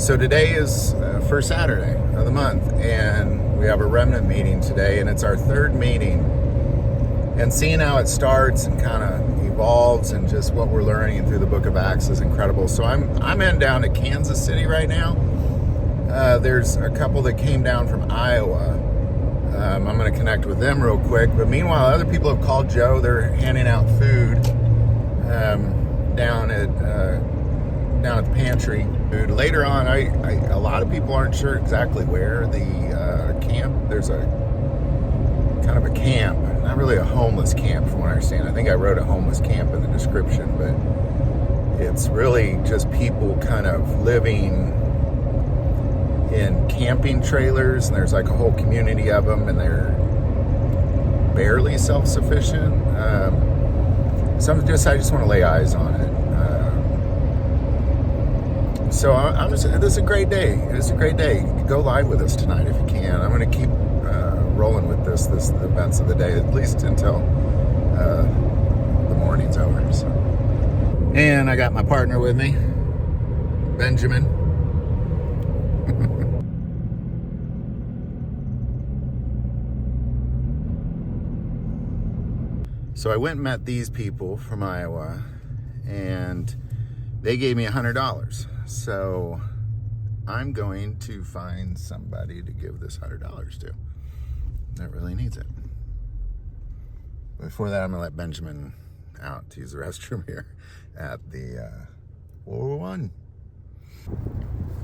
So today is first Saturday of the month, and we have a remnant meeting today, and it's our third meeting. And seeing how it starts and kind of evolves, and just what we're learning through the Book of Acts is incredible. So I'm heading down to Kansas City right now. There's a couple that came down from Iowa. I'm going to connect with them real quick. But meanwhile, other people have called Joe. They're handing out food down at the pantry. Later on, a lot of people aren't sure exactly where the camp. There's a kind of a camp, not really a homeless camp from what I understand. I think I wrote a homeless camp in the description, but it's really just people kind of living in camping trailers, and there's like a whole community of them, and they're barely self-sufficient. I just want to lay eyes on it. So this is a great day. It's a great day. Go live with us tonight if you can. I'm going to keep rolling with the events of the day, at least until the morning's over. So. And I got my partner with me, Benjamin. So I went and met these people from Iowa, and they gave me $100. So I'm going to find somebody to give this $100 to that really needs it. Before that, I'm going to let Benjamin out to use the restroom here at the World War I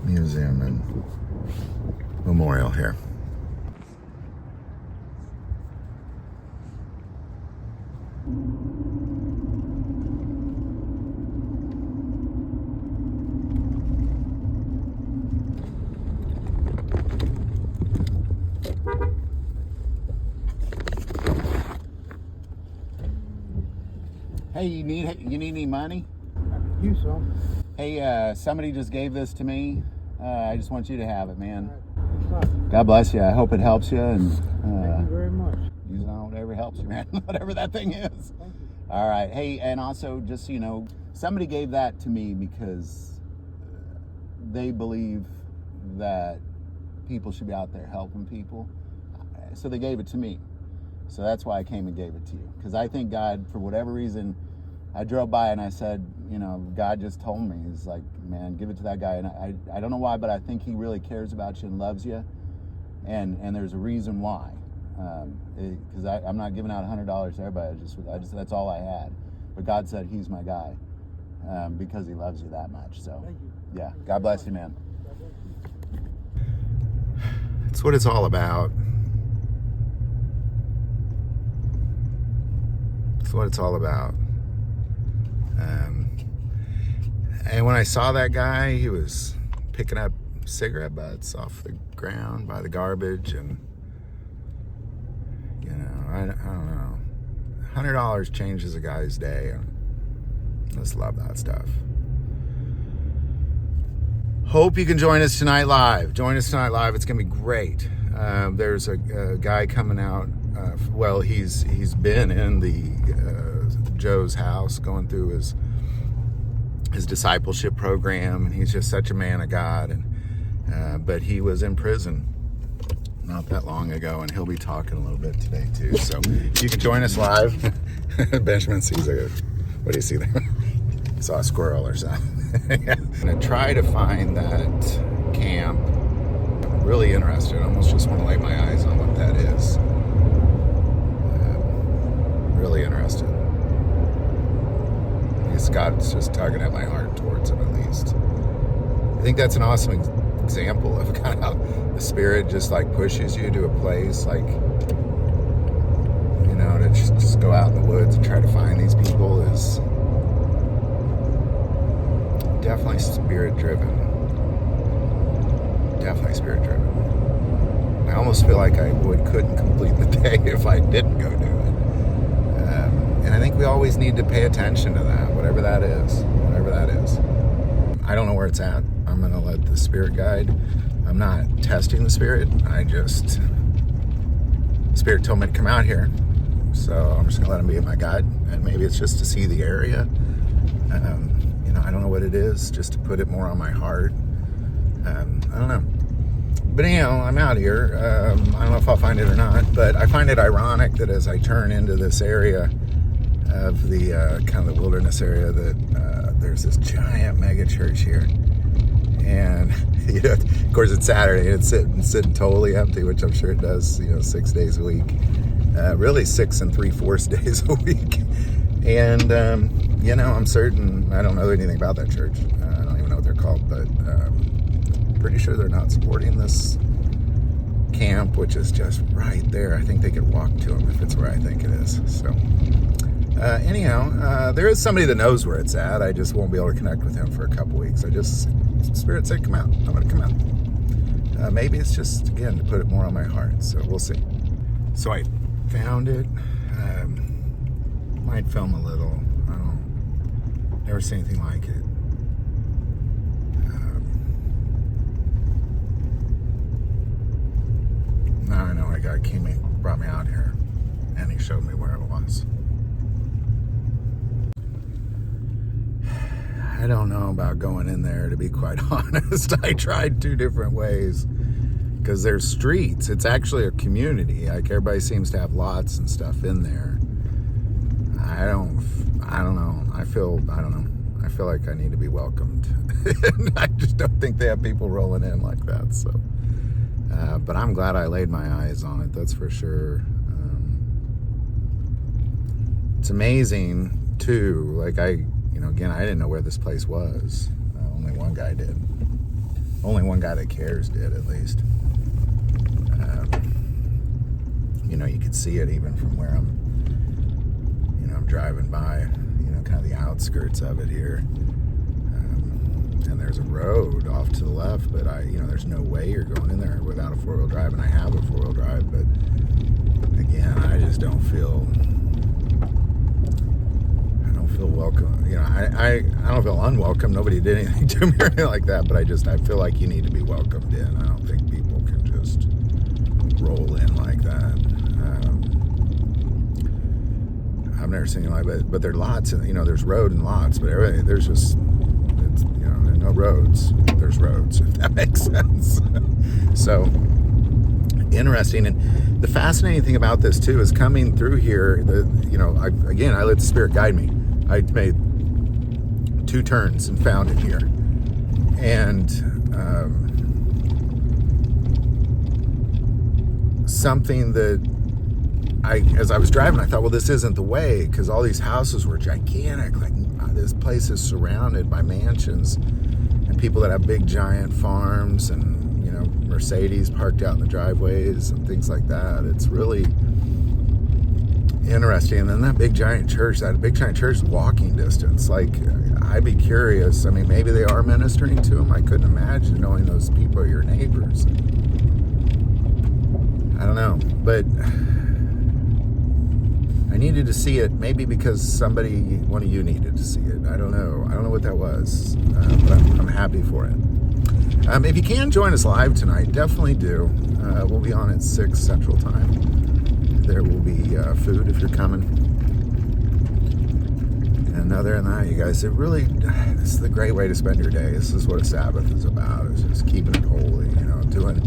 Museum and Memorial here. Hey, you need any money? I could use some. Hey, somebody just gave this to me. I just want you to have it, man. All right. God bless you. I hope it helps you. And Thank you very much. use it on whatever helps you, man. Whatever that thing is. Thank you. All right. Hey, and also, just so you know, somebody gave that to me because they believe that people should be out there helping people. So they gave it to me. So that's why I came and gave it to you. Because I think God, for whatever reason, I drove by and I said, God just told me. He's like, man, give it to that guy. And I don't know why, but I think he really cares about you and loves you. And there's a reason why. Because I'm not giving out $100 to everybody. I just that's all I had. But God said he's my guy because he loves you that much. So, Thank you. yeah, God bless you, man. God bless you. It's what it's all about. It's what it's all about. And when I saw that guy, he was picking up cigarette butts off the ground by the garbage, and I don't know. $100 changes a guy's day. I just love that stuff. Hope you can join us tonight live. Join us tonight live. It's gonna be great. There's a guy coming out. He's been in the Joe's house, going through his discipleship program, and he's just such a man of God. And but he was in prison not that long ago, and he'll be talking a little bit today too. So if you can join us live. Benjamin sees what do you see there? Saw a squirrel or something. Yeah. I'm gonna try to find that camp. I'm really interested. I almost just want to lay my eyes on what that is. Really interested. I guess God's just tugging at my heart towards him, at least. I think that's an awesome example of kind of how the Spirit just like pushes you to a place, like, to just go out in the woods and try to find these people is definitely Spirit-driven. Definitely Spirit-driven. I almost feel like I couldn't complete the day if I didn't go do it. And I think we always need to pay attention to that, whatever that is. I don't know where it's at. I'm going to let the Spirit guide. I'm not testing the Spirit. Spirit told me to come out here. So I'm just going to let him be my guide. And maybe it's just to see the area. I don't know what it is, just to put it more on my heart. I don't know. But anyhow, I'm out here. I don't know if I'll find it or not, but I find it ironic that as I turn into this area of the kind of the wilderness area, that there's this giant mega church here. And, of course, it's Saturday and it's sitting totally empty, which I'm sure it does, 6 days a week. Really 6 3/4 days a week. And, I'm certain, I don't know anything about that church. I don't even know what they're called, but pretty sure they're not supporting this camp, which is just right there. I think they could walk to them if it's where I think it is. So, anyhow, there is somebody that knows where it's at. I just won't be able to connect with him for a couple weeks. Spirit said, come out. I'm going to come out. Maybe it's just, again, to put it more on my heart. So we'll see. So I found it. Might film a little. I don't, never seen anything like it. Now I know a guy brought me out here, and he showed me where it was. I don't know about going in there, to be quite honest. I tried 2 different ways, because there's streets. It's actually a community. Like, everybody seems to have lots and stuff in there. I don't know. I don't know. I feel like I need to be welcomed. I just don't think they have people rolling in like that, so. But I'm glad I laid my eyes on it, that's for sure. It's amazing, too. Like, again, I didn't know where this place was. Only one guy did. Only one guy that cares did, at least. You could see it even from where I'm driving by, kind of the outskirts of it here. And there's a road off to the left, but there's no way you're going in there without a 4-wheel drive, and I have a 4-wheel drive, but again, I just don't feel welcome. I don't feel unwelcome. Nobody did anything to me or anything like that, but I feel like you need to be welcomed in. I don't think people can just roll in like that. I've never seen anything like that, but there are lots, and there's road and lots, but there's just, no roads. There's roads, if that makes sense. So interesting. And the fascinating thing about this too is coming through here. I let the Spirit guide me. I made 2 turns and found it here, and something that as I was driving, I thought, well, this isn't the way, because all these houses were gigantic. Like, this place is surrounded by mansions and people that have big giant farms, and Mercedes parked out in the driveways and things like that. It's really interesting. And then that big giant church is walking distance. Like, I'd be curious. I mean, maybe they are ministering to them. I couldn't imagine knowing those people are your neighbors. I don't know, but I needed to see it, maybe because one of you needed to see it. I don't know what that was, but I'm happy for it. If you can join us live tonight, definitely do. We'll be on at 6 Central Time. There will be food if you're coming. And other than that, you guys, this is the great way to spend your day. This is what a Sabbath is about. It's just keeping it holy, doing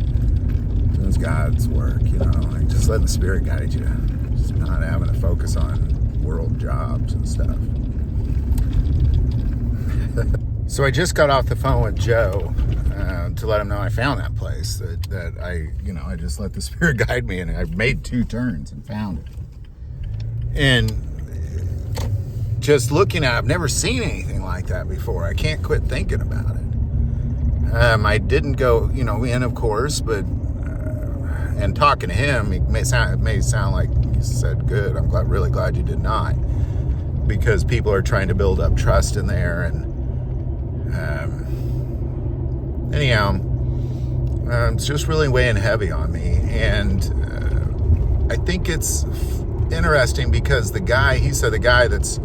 God's work, like just letting the Spirit guide you. Just not having to focus on world jobs and stuff. So I just got off the phone with Joe to let him know I found that place, that I just let the Spirit guide me, and I made 2 turns and found it. And just looking at it, I've never seen anything like that before. I can't quit thinking about it. I didn't go, in, of course, but and talking to him, it may sound like he said, good, I'm really glad you did not, because people are trying to build up trust in there. And anyhow, it's just really weighing heavy on me. And I think it's interesting because the guy that's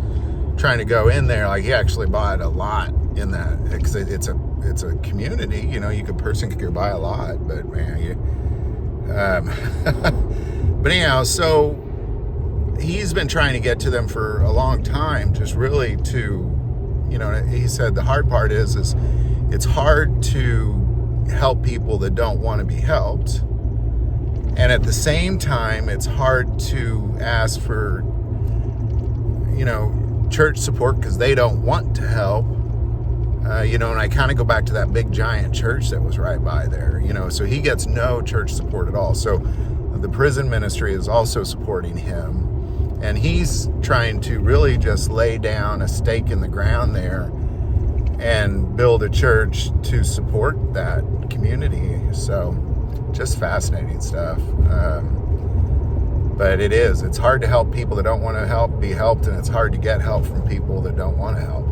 trying to go in there, like, he actually bought a lot in that, because it's a community, person could buy a lot, but man, but anyhow, so he's been trying to get to them for a long time, just really to, he said the hard part is it's hard to, help people that don't want to be helped. And at the same time, it's hard to ask for, church support because they don't want to help. And I kind of go back to that big giant church that was right by there, so he gets no church support at all. So the prison ministry is also supporting him. And he's trying to really just lay down a stake in the ground there and build a church to support that community. So just fascinating stuff. But it's hard to help people that don't want to be helped, and it's hard to get help from people that don't want to help.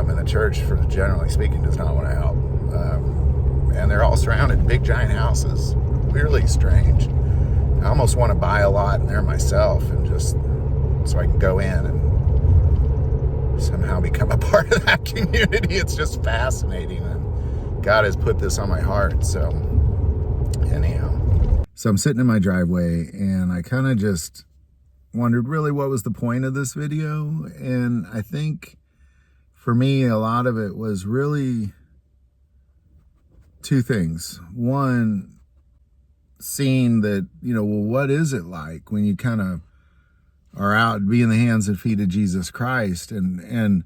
And the church, generally speaking, does not want to help. And they're all surrounded big giant houses. Really strange. I almost want to buy a lot in there myself, and just so I can go in and somehow become a part of that community. It's just fascinating, and God has put this on my heart. So anyhow, so I'm sitting in my driveway, and I kind of just wondered really what was the point of this video. And I think for me, a lot of it was really two things. One, seeing that, what is it like when you kind of are out, be in the hands and feet of Jesus Christ and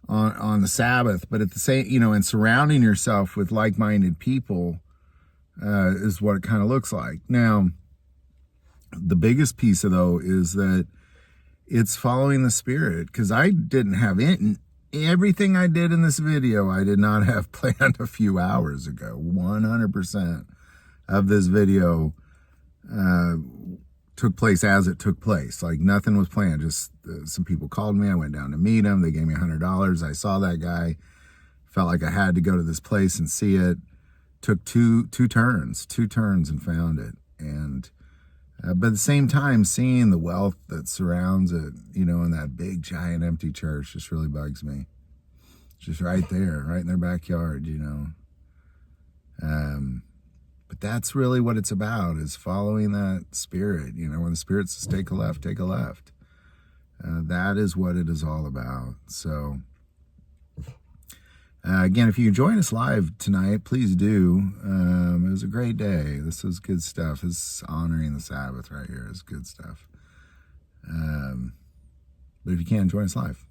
on the Sabbath, but at the same, and surrounding yourself with like-minded people is what it kind of looks like. Now, the biggest piece of though is that it's following the Spirit, because I didn't have everything I did in this video, I did not have planned a few hours ago. 100% of this video took place as it took place. Like nothing was planned. Just some people called me. I went down to meet them. They gave me $100. I saw that guy. Felt like I had to go to this place and see it. Took two turns and found it. And but at the same time, seeing the wealth that surrounds it, in that big giant empty church, just really bugs me. Just right there, right in their backyard, But that's really what it's about, is following that Spirit. When the Spirit says take a left, take a left. That is what it is all about. So, again, if you join us live tonight, please do. It was a great day. This was good stuff. It's honoring the Sabbath right here. It's good stuff. But if you can, join us live.